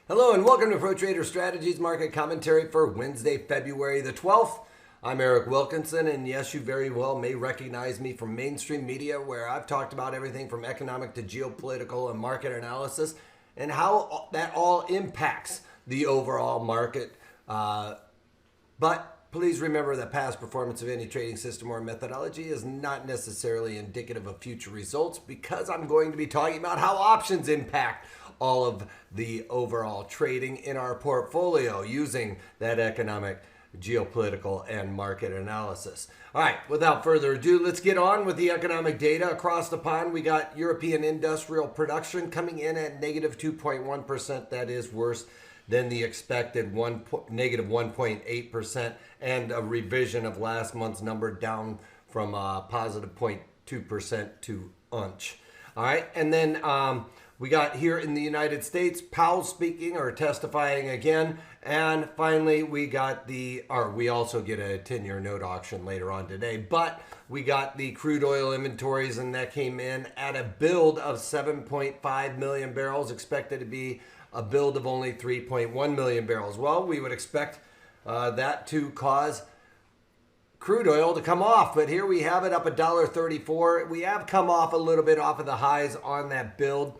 Hello and welcome to Pro Trader Strategies Market Commentary for Wednesday, February the 12th. I'm Eric Wilkinson, and yes, you very well may recognize me from mainstream media where I've talked about everything from economic to geopolitical and market analysis and how that all impacts the overall market. But please remember that past performance of any trading system or methodology is not necessarily indicative of future results, because I'm going to be talking about how options impact all of the overall trading in our portfolio using that economic, geopolitical, and market analysis. All right, without further ado, let's get on with the economic data. Across the pond, we got European industrial production coming in at negative 2.1%. That is worse than the expected negative 1.8%, and a revision of last month's number down from positive 0.2% to UNH. All right, and then we got here in the United States, Powell speaking or testifying again. And finally, we also get a 10-year note auction later on today. But we got the crude oil inventories, and that came in at a build of 7.5 million barrels, expected to be a build of only 3.1 million barrels. Well, we would expect that to cause crude oil to come off, but here we have it up $1.34. We have come off a little bit off of the highs on that build.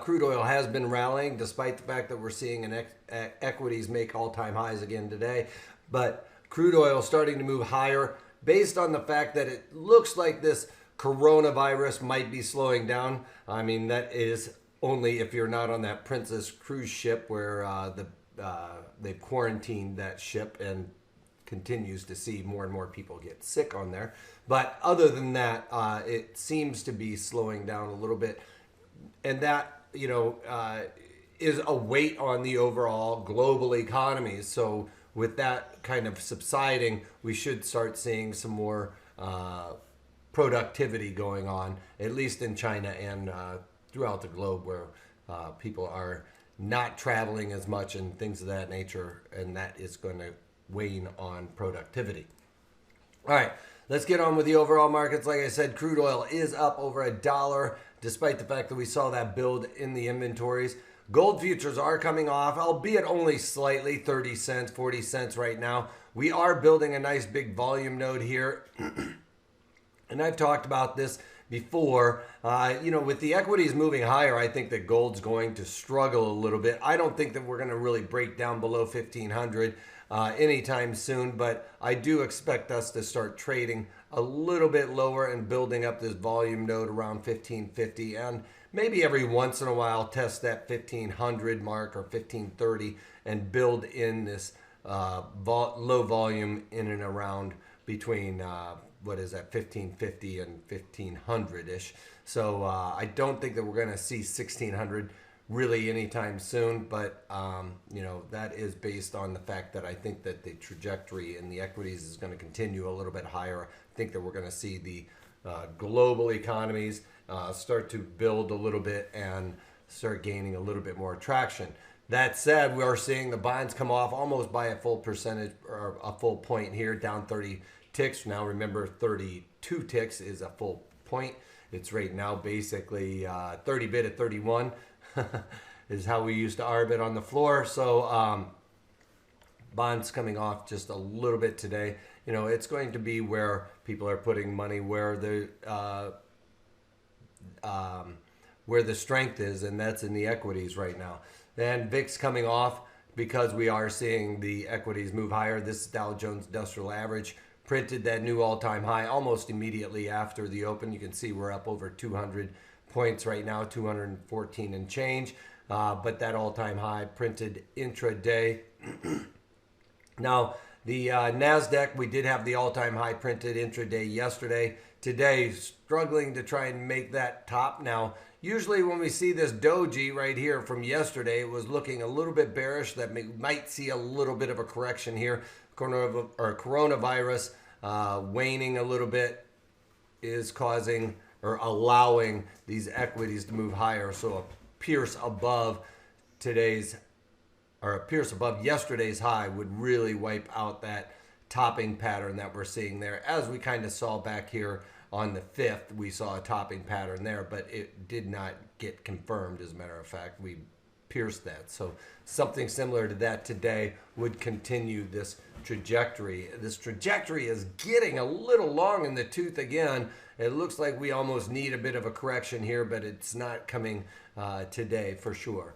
Crude oil has been rallying despite the fact that we're seeing equities make all-time highs again today. But crude oil starting to move higher based on the fact that it looks like this coronavirus might be slowing down. I mean, that is only if you're not on that Princess cruise ship where they've quarantined that ship and continues to see more and more people get sick on there. But other than that, it seems to be slowing down a little bit. And that, is a weight on the overall global economy. So with that kind of subsiding, we should start seeing some more productivity going on, at least in China and throughout the globe, where people are not traveling as much and things of that nature. And that is going to wane on productivity. All right, let's get on with the overall markets. Like I said, crude oil is up over $1, despite the fact that we saw that build in the inventories. Gold futures are coming off, albeit only slightly, 30 cents, 40 cents right now. We are building a nice big volume node here. And I've talked about this before. With the equities moving higher, I think that gold's going to struggle a little bit. I don't think that we're going to really break down below 1,500 anytime soon, but I do expect us to start trading a little bit lower and building up this volume node around 1,550, and maybe every once in a while test that 1,500 mark or 1,530 and build in this low volume in and around between 1,550 and 1,500-ish. So I don't think that we're going to see 1,600 really anytime soon, but that is based on the fact that I think that the trajectory in the equities is going to continue a little bit higher. I think that we're going to see the global economies start to build a little bit and start gaining a little bit more traction. That said, we are seeing the bonds come off almost by a full percentage or a full point here, down 30 ticks. Now remember, 32 ticks is a full point. It's right now basically 30 bid at 31 is how we used to arb it on the floor. So bonds coming off just a little bit today. It's going to be where people are putting money where the strength is, and that's in the equities right now. And VIX coming off because we are seeing the equities move higher. This Dow Jones Industrial Average printed that new all-time high almost immediately after the open. You can see we're up over 200 points right now, 214 and change. But that all-time high printed intraday. Now, the NASDAQ, we did have the all-time high printed intraday yesterday. Today, struggling to try and make that top. Now, usually when we see this doji right here from yesterday, it was looking a little bit bearish. That might see a little bit of a correction here. Coronavirus waning a little bit is causing or allowing these equities to move higher. So a pierce above yesterday's high would really wipe out that topping pattern that we're seeing there. As we kind of saw back here on the 5th, we saw a topping pattern there, but it did not get confirmed. As a matter of fact, we pierced that. So something similar to that today would continue this trajectory. This trajectory is getting a little long in the tooth again. It looks like we almost need a bit of a correction here, but it's not coming today for sure.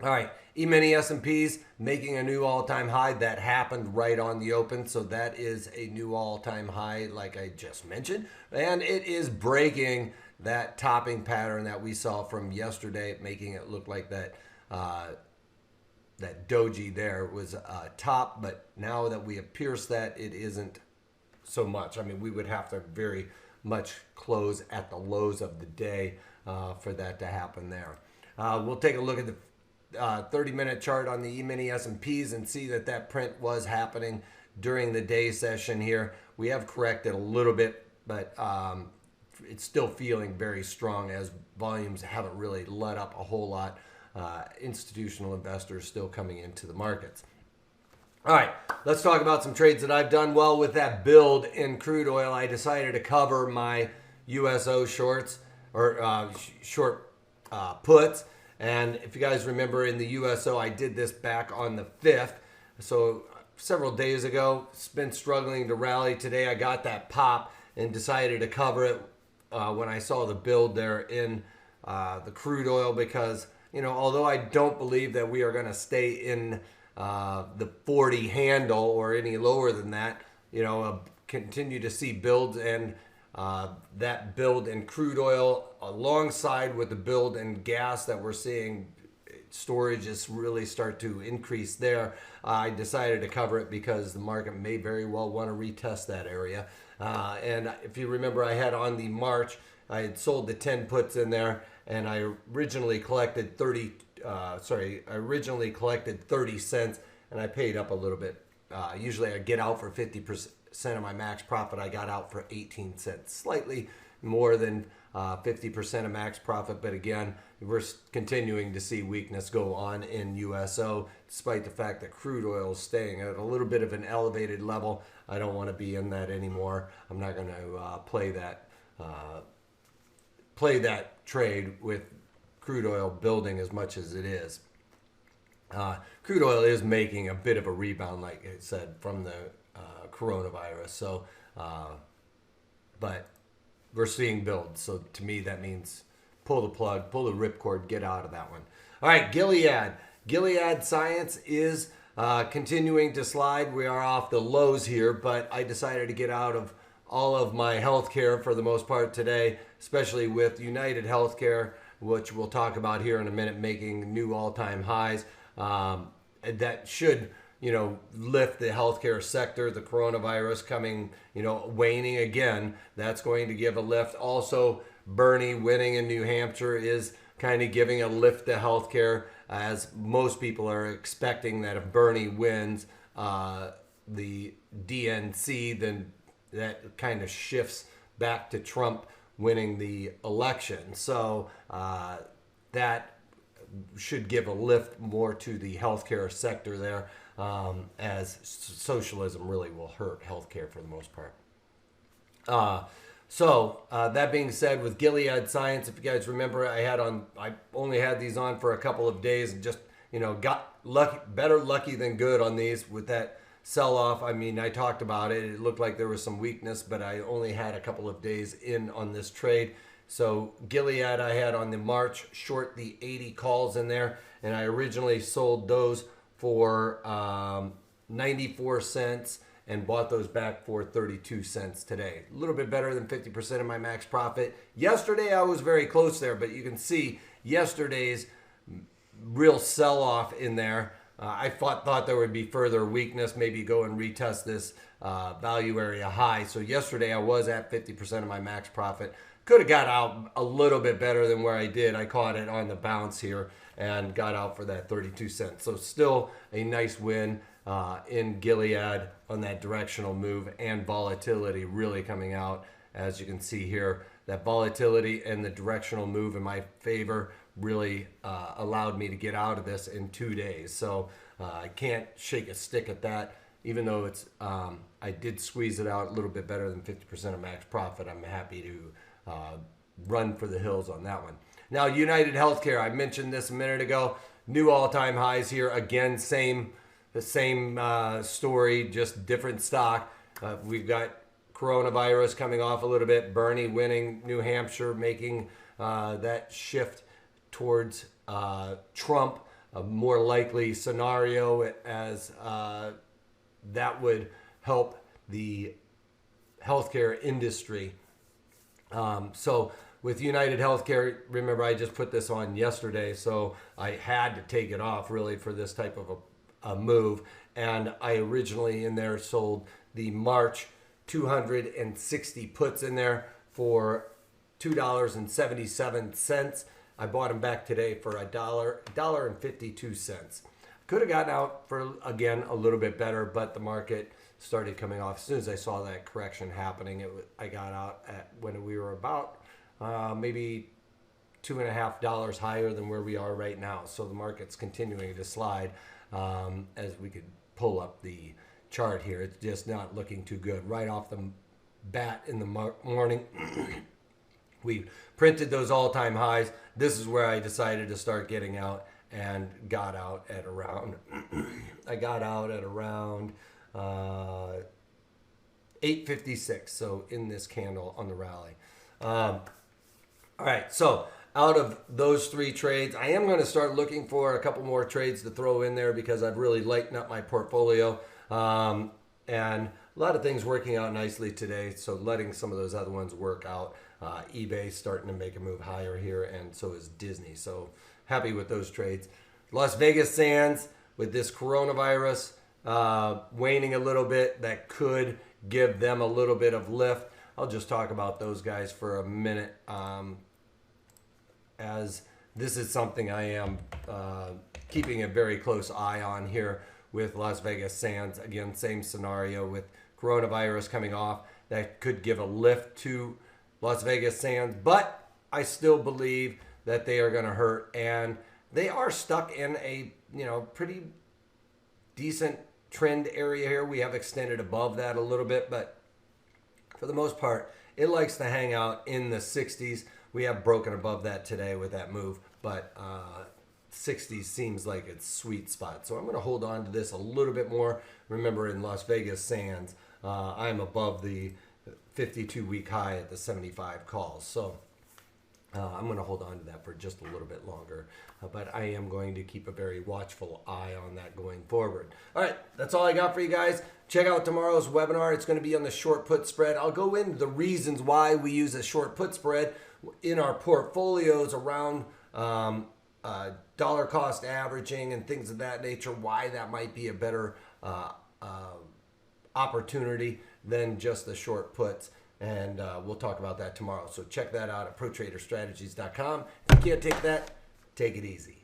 All right, E-mini S&Ps making a new all-time high. That happened right on the open, so that is a new all-time high like I just mentioned. And it is breaking that topping pattern that we saw from yesterday, making it look like that that doji there was top, but now that we have pierced that, it isn't so much. I mean, we would have to very much close at the lows of the day for that to happen there. We'll take a look at the 30-minute chart on the E-mini S&Ps and see that that print was happening during the day session here. We have corrected a little bit, but it's still feeling very strong as volumes haven't really let up a whole lot. Institutional investors still coming into the markets. All right, let's talk about some trades that I've done well with that build in crude oil. I decided to cover my USO shorts or short puts. And if you guys remember in the USO, I did this back on the 5th. So several days ago, it's been struggling to rally. Today I got that pop and decided to cover it when I saw the build there in the crude oil because, you know, although I don't believe that we are going to stay in the 40 handle or any lower than that, you know, continue to see builds and that build in crude oil alongside with the build in gas that we're seeing storage is really start to increase there. I decided to cover it because the market may very well want to retest that area. And if you remember, I had on the March, I had sold the 10 puts in there and I originally collected 30 cents and I paid up a little bit. Usually I get out for 50% of my max profit. I got out for 18 cents, slightly more than 50% of max profit. But again, we're continuing to see weakness go on in USO, despite the fact that crude oil is staying at a little bit of an elevated level. I don't want to be in that anymore. I'm not going to play that trade with crude oil building as much as it is. Crude oil is making a bit of a rebound, like I said, from the coronavirus. So, but we're seeing builds. So to me, that means pull the plug, pull the ripcord, get out of that one. All right, Gilead. Gilead Science is continuing to slide. We are off the lows here, but I decided to get out of all of my healthcare for the most part today, especially with United Healthcare, which we'll talk about here in a minute, making new all-time highs. That should, you know, lift the healthcare sector. The coronavirus coming, you know, waning again. That's going to give a lift. Also, Bernie winning in New Hampshire is kind of giving a lift to healthcare, as most people are expecting that if Bernie wins the DNC, then that kind of shifts back to Trump winning the election. So that should give a lift more to the healthcare sector there, as socialism really will hurt healthcare for the most part. So that being said, with Gilead Science, if you guys remember, I only had these on for a couple of days and just, you know, got better lucky than good on these with that sell-off. I mean, I talked about it. It looked like there was some weakness, but I only had a couple of days in on this trade. So Gilead I had on the March short the 80 calls in there, and I originally sold those for 94 cents and bought those back for 32 cents today. A little bit better than 50% of my max profit. Yesterday I was very close there, but you can see yesterday's real sell-off in there. I thought there would be further weakness, maybe go and retest this value area high. So yesterday I was at 50% of my max profit. Could have got out a little bit better than where I did. I caught it on the bounce here and got out for that 32 cents. So still a nice win in Gilead on that directional move, and volatility really coming out. As you can see here, that volatility and the directional move in my favor really allowed me to get out of this in 2 days. So I can't shake a stick at that. Even though it's I did squeeze it out a little bit better than 50% of max profit, I'm happy to run for the hills on that one. Now, United Healthcare, I mentioned this a minute ago, new all-time highs here. Again, the same story, just different stock. We've got coronavirus coming off a little bit, Bernie winning New Hampshire, making that shift towards Trump, a more likely scenario, as that would help the healthcare industry. So with United Healthcare, remember I just put this on yesterday, so I had to take it off really for this type of a move. And I originally in there sold the March 260 puts in there for $2.77. I bought them back today for $1.52. Could have gotten out for, again, a little bit better, but the market started coming off. As soon as I saw that correction happening, I got out at when we were about maybe $2.50 higher than where we are right now. So the market's continuing to slide. As we could pull up the chart here, it's just not looking too good. Right off the bat in the morning, we printed those all-time highs. This is where I decided to start getting out, and got out at around I got out at around 8.56, so in this candle on the rally. All right, so out of those three trades, I am going to start looking for a couple more trades to throw in there because I've really lightened up my portfolio, and a lot of things working out nicely today, so letting some of those other ones work out. eBay starting to make a move higher here, and so is Disney. So happy with those trades. Las Vegas Sands, with this coronavirus waning a little bit, that could give them a little bit of lift. I'll just talk about those guys for a minute, as this is something I am keeping a very close eye on here with Las Vegas Sands. Again, same scenario with coronavirus coming off. That could give a lift to Las Vegas Sands, but I still believe that they are going to hurt, and they are stuck in a pretty decent trend area here. We have extended above that a little bit, but for the most part, it likes to hang out in the 60s. We have broken above that today with that move, but 60s seems like its sweet spot. So I'm going to hold on to this a little bit more. Remember, in Las Vegas Sands, I'm above the 52-week high at the 75 calls. So I'm going to hold on to that for just a little bit longer. But I am going to keep a very watchful eye on that going forward. All right, that's all I got for you guys. Check out tomorrow's webinar. It's going to be on the short put spread. I'll go into the reasons why we use a short put spread in our portfolios around dollar cost averaging and things of that nature, why that might be a better opportunity than just the short puts. And we'll talk about that tomorrow. So check that out at protraderstrategies.com. If you can't take that, take it easy.